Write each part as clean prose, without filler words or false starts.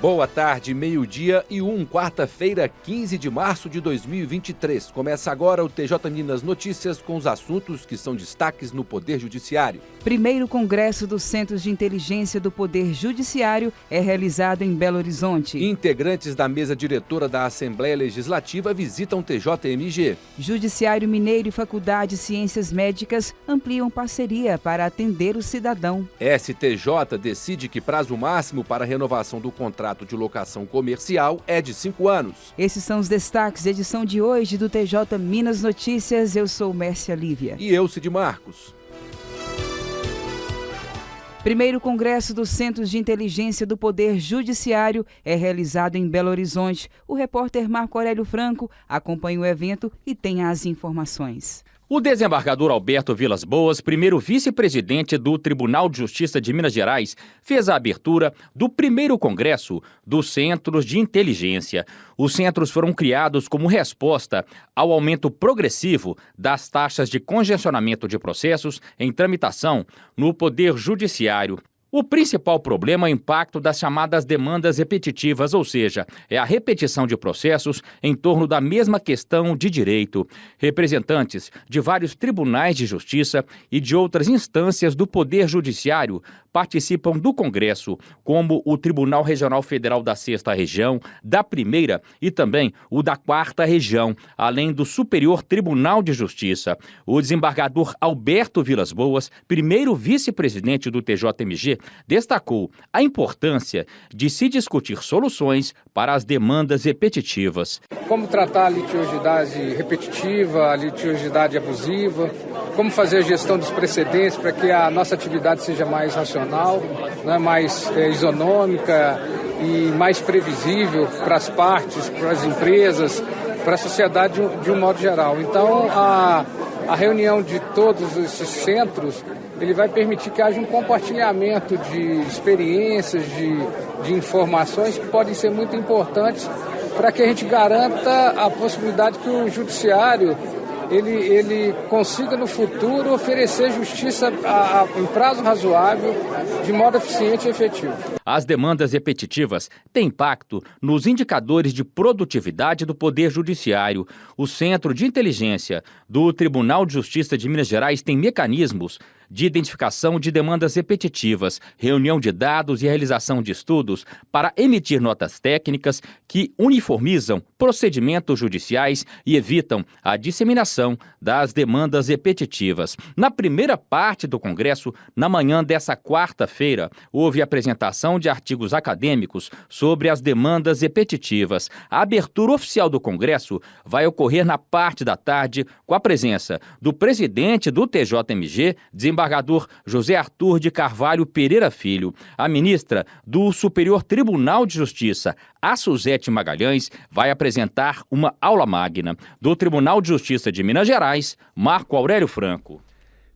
Boa tarde, meio-dia e 1, quarta-feira, 15 de março de 2023. Começa agora o TJ Minas Notícias com os assuntos que são destaques no Poder Judiciário. Primeiro Congresso dos Centros de Inteligência do Poder Judiciário é realizado em Belo Horizonte. Integrantes da mesa diretora da Assembleia Legislativa visitam TJMG. Judiciário Mineiro e Faculdade de Ciências Médicas ampliam parceria para atender o cidadão. STJ decide que prazo máximo para renovação do contrato de locação comercial é de 5 anos. Esses são os destaques da edição de hoje do TJ Minas Notícias. Eu sou Mércia Lívia. E eu, Cid Marcos. Primeiro Congresso dos Centros de Inteligência do Poder Judiciário é realizado em Belo Horizonte. O repórter Marco Aurélio Franco acompanha o evento e tem as informações. O desembargador Alberto Vilas Boas, primeiro vice-presidente do Tribunal de Justiça de Minas Gerais, fez a abertura do primeiro congresso dos Centros de Inteligência. Os centros foram criados como resposta ao aumento progressivo das taxas de congestionamento de processos em tramitação no Poder Judiciário. O principal problema é o impacto das chamadas demandas repetitivas, ou seja, é a repetição de processos em torno da mesma questão de direito. Representantes de vários tribunais de justiça e de outras instâncias do Poder Judiciário participam do Congresso, como o Tribunal Regional Federal da 6ª Região, da 1ª e também o da 4ª Região, além do Superior Tribunal de Justiça. O desembargador Alberto Vilas Boas, primeiro vice-presidente do TJMG, destacou a importância de se discutir soluções para as demandas repetitivas. Como tratar a litigiosidade repetitiva, a litigiosidade abusiva, como fazer a gestão dos precedentes para que a nossa atividade seja mais racional, né, mais isonômica e mais previsível para as partes, para as empresas, para a sociedade de um modo geral. Então, a reunião de todos esses centros, ele vai permitir que haja um compartilhamento de experiências, de informações que podem ser muito importantes para que a gente garanta a possibilidade que o judiciário ele consiga no futuro oferecer justiça em prazo razoável, de modo eficiente e efetivo. As demandas repetitivas têm impacto nos indicadores de produtividade do Poder Judiciário. O Centro de Inteligência do Tribunal de Justiça de Minas Gerais tem mecanismos de identificação de demandas repetitivas, reunião de dados e realização de estudos para emitir notas técnicas que uniformizam procedimentos judiciais e evitam a disseminação das demandas repetitivas. Na primeira parte do Congresso, na manhã dessa quarta-feira, houve apresentação de artigos acadêmicos sobre as demandas repetitivas. A abertura oficial do Congresso vai ocorrer na parte da tarde com a presença do presidente do TJMG, desembargador José Arthur de Carvalho Pereira Filho. A ministra do Superior Tribunal de Justiça, a Suzete Magalhães, vai apresentar uma aula magna. Do Tribunal de Justiça de Minas Gerais, Marco Aurélio Franco.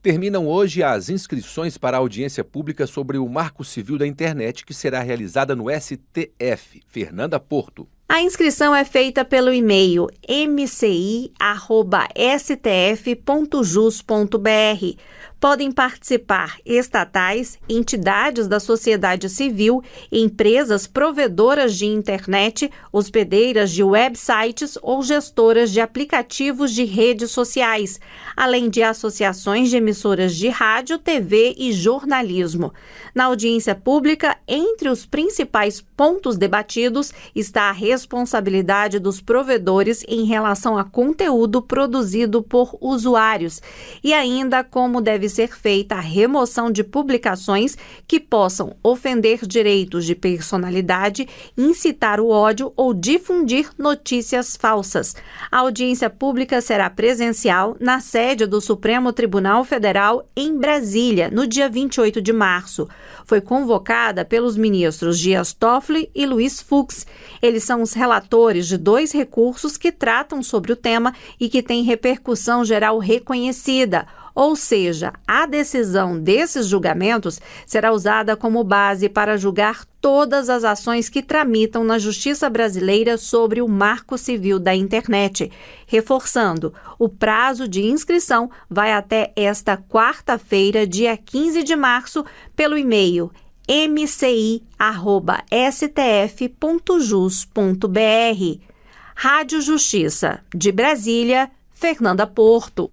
Terminam hoje as inscrições para a audiência pública sobre o Marco Civil da Internet, que será realizada no STF. Fernanda Porto. A inscrição é feita pelo e-mail mci@stf.jus.br. Podem participar estatais, entidades da sociedade civil, empresas provedoras de internet, hospedeiras de websites ou gestoras de aplicativos de redes sociais, além de associações de emissoras de rádio, TV e jornalismo. Na audiência pública, entre os principais pontos debatidos está a responsabilidade dos provedores em relação a conteúdo produzido por usuários e ainda como deve ser feita a remoção de publicações que possam ofender direitos de personalidade, incitar o ódio ou difundir notícias falsas. A audiência pública será presencial na sede do Supremo Tribunal Federal em Brasília, no dia 28 de março. Foi convocada pelos ministros Dias Toffoli e Luiz Fux. Eles são os relatores de 2 recursos que tratam sobre o tema e que têm repercussão geral reconhecida. Ou seja, a decisão desses julgamentos será usada como base para julgar todas as ações que tramitam na Justiça brasileira sobre o Marco Civil da Internet. Reforçando, o prazo de inscrição vai até esta quarta-feira, dia 15 de março, pelo e-mail mci@stf.jus.br. Rádio Justiça, de Brasília, Fernanda Porto.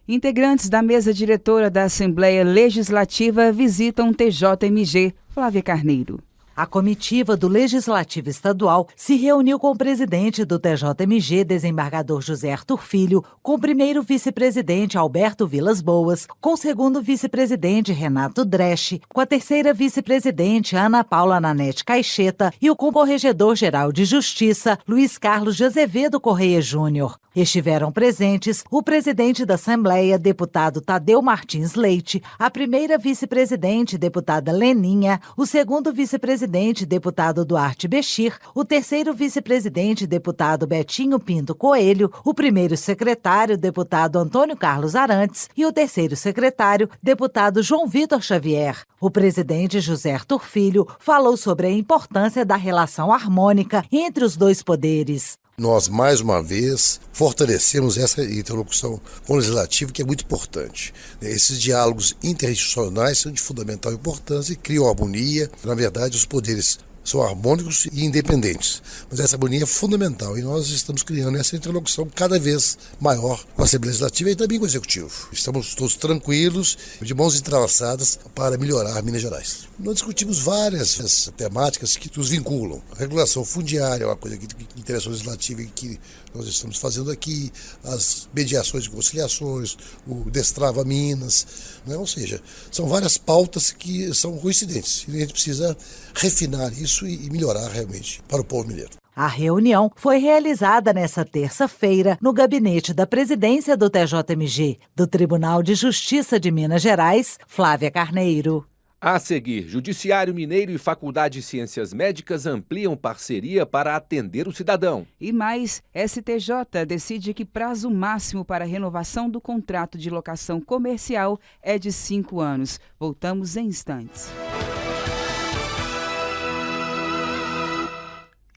Integrantes da mesa diretora da Assembleia Legislativa visitam TJMG. Flávia Carneiro. A comitiva do Legislativo Estadual se reuniu com o presidente do TJMG, desembargador José Arthur Filho, com o primeiro vice-presidente Alberto Vilas Boas, com o segundo vice-presidente Renato Dresch, com a terceira vice-presidente Ana Paula Nanete Caixeta e o corregedor-geral de Justiça, Luiz Carlos de Azevedo Correia Júnior. Estiveram presentes o presidente da Assembleia, deputado Tadeu Martins Leite, a primeira vice-presidente, deputada Leninha, o segundo vice-presidente, deputado Duarte Bechir, o terceiro vice-presidente, deputado Betinho Pinto Coelho, o primeiro secretário, deputado Antônio Carlos Arantes e o terceiro secretário, deputado João Vitor Xavier. O presidente José Arthur Filho falou sobre a importância da relação harmônica entre os dois poderes. Nós, mais uma vez, fortalecemos essa interlocução com o Legislativo, que é muito importante. Esses diálogos interinstitucionais são de fundamental importância e criam harmonia. Na verdade, os poderes são harmônicos e independentes, mas essa harmonia é fundamental e nós estamos criando essa interlocução cada vez maior com a Assembleia Legislativa e também com o Executivo. Estamos todos tranquilos, de mãos entrelaçadas para melhorar Minas Gerais. Nós discutimos várias temáticas que nos vinculam. A regulação fundiária é uma coisa que interessa ao Legislativo e que nós estamos fazendo aqui, as mediações e conciliações, o Destrava Minas, né? Ou seja, são várias pautas que são coincidentes e a gente precisa refinar isso e melhorar realmente para o povo mineiro. A reunião foi realizada nesta terça-feira no gabinete da presidência do TJMG, do Tribunal de Justiça de Minas Gerais, Flávia Carneiro. A seguir, Judiciário Mineiro e Faculdade de Ciências Médicas ampliam parceria para atender o cidadão. E mais, STJ decide que prazo máximo para renovação do contrato de locação comercial é de 5 anos. Voltamos em instantes.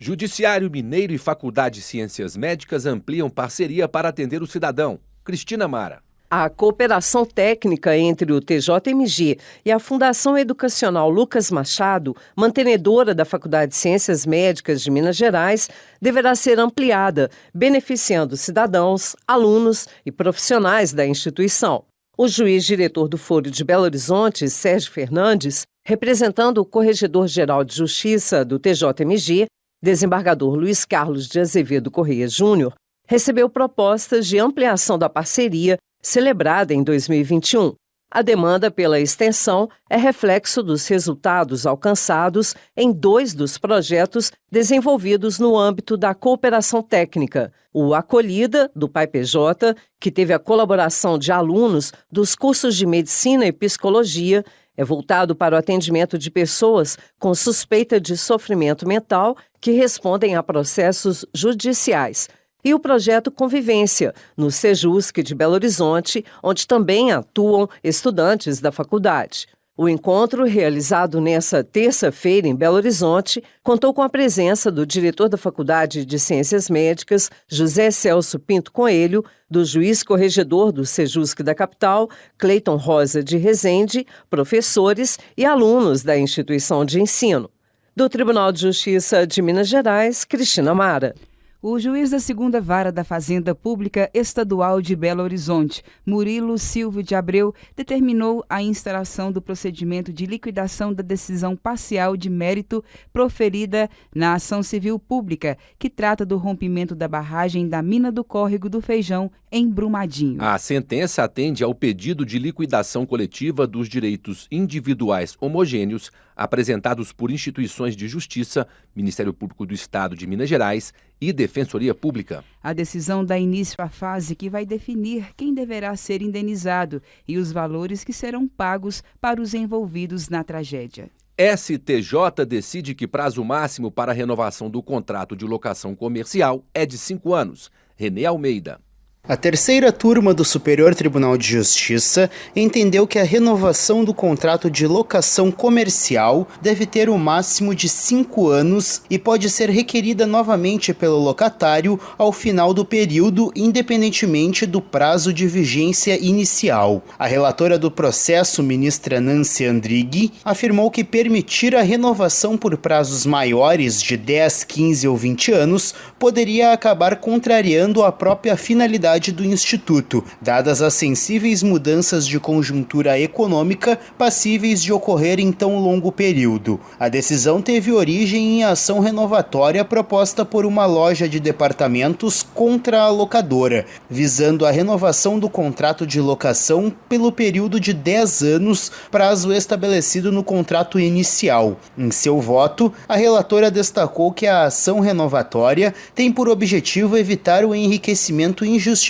Judiciário Mineiro e Faculdade de Ciências Médicas ampliam parceria para atender o cidadão. Cristina Mara. A cooperação técnica entre o TJMG e a Fundação Educacional Lucas Machado, mantenedora da Faculdade de Ciências Médicas de Minas Gerais, deverá ser ampliada, beneficiando cidadãos, alunos e profissionais da instituição. O juiz diretor do Foro de Belo Horizonte, Sérgio Fernandes, representando o Corregedor-Geral de Justiça do TJMG, desembargador Luiz Carlos de Azevedo Correia Júnior, recebeu propostas de ampliação da parceria celebrada em 2021. A demanda pela extensão é reflexo dos resultados alcançados em 2 dos projetos desenvolvidos no âmbito da cooperação técnica. O Acolhida, do PAI-PJ, que teve a colaboração de alunos dos cursos de Medicina e Psicologia, é voltado para o atendimento de pessoas com suspeita de sofrimento mental que respondem a processos judiciais. E o projeto Convivência, no Sejusc de Belo Horizonte, onde também atuam estudantes da faculdade. O encontro, realizado nesta terça-feira em Belo Horizonte, contou com a presença do diretor da Faculdade de Ciências Médicas, José Celso Pinto Coelho, do juiz corregedor do Sejusc da capital, Cleiton Rosa de Rezende, professores e alunos da instituição de ensino. Do Tribunal de Justiça de Minas Gerais, Cristina Mara. O juiz da 2ª Vara da Fazenda Pública Estadual de Belo Horizonte, Murilo Silvio de Abreu, determinou a instalação do procedimento de liquidação da decisão parcial de mérito proferida na ação civil pública, que trata do rompimento da barragem da Mina do Córrego do Feijão, em Brumadinho. A sentença atende ao pedido de liquidação coletiva dos direitos individuais homogêneos apresentados por instituições de justiça, Ministério Público do Estado de Minas Gerais e Defensoria Pública. A decisão dá início à fase que vai definir quem deverá ser indenizado e os valores que serão pagos para os envolvidos na tragédia. STJ decide que prazo máximo para a renovação do contrato de locação comercial é de 5 anos. Renê Almeida. A terceira turma do Superior Tribunal de Justiça entendeu que a renovação do contrato de locação comercial deve ter o máximo de 5 anos e pode ser requerida novamente pelo locatário ao final do período, independentemente do prazo de vigência inicial. A relatora do processo, ministra Nancy Andrighi, afirmou que permitir a renovação por prazos maiores de 10, 15 ou 20 anos poderia acabar contrariando a própria finalidade do Instituto, dadas as sensíveis mudanças de conjuntura econômica passíveis de ocorrer em tão longo período. A decisão teve origem em ação renovatória proposta por uma loja de departamentos contra a locadora, visando a renovação do contrato de locação pelo período de 10 anos, prazo estabelecido no contrato inicial. Em seu voto, a relatora destacou que a ação renovatória tem por objetivo evitar o enriquecimento injustificado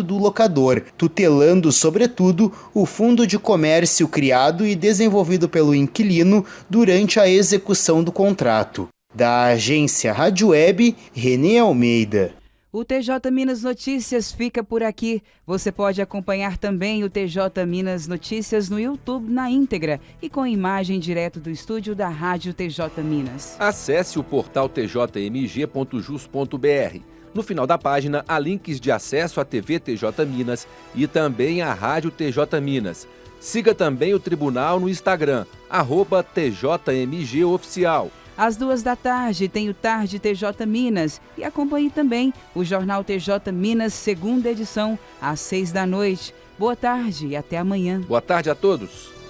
do locador, tutelando, sobretudo, o fundo de comércio criado e desenvolvido pelo inquilino durante a execução do contrato. Da agência Rádio Web, Renê Almeida. O TJ Minas Notícias fica por aqui. Você pode acompanhar também o TJ Minas Notícias no YouTube na íntegra e com imagem direto do estúdio da Rádio TJ Minas. Acesse o portal tjmg.jus.br. No final da página, há links de acesso à TV TJ Minas e também à Rádio TJ Minas. Siga também o Tribunal no Instagram, @TJMGOficial. Às 14h tem o Tarde TJ Minas e acompanhe também o Jornal TJ Minas, segunda edição, às 18h. Boa tarde e até amanhã. Boa tarde a todos.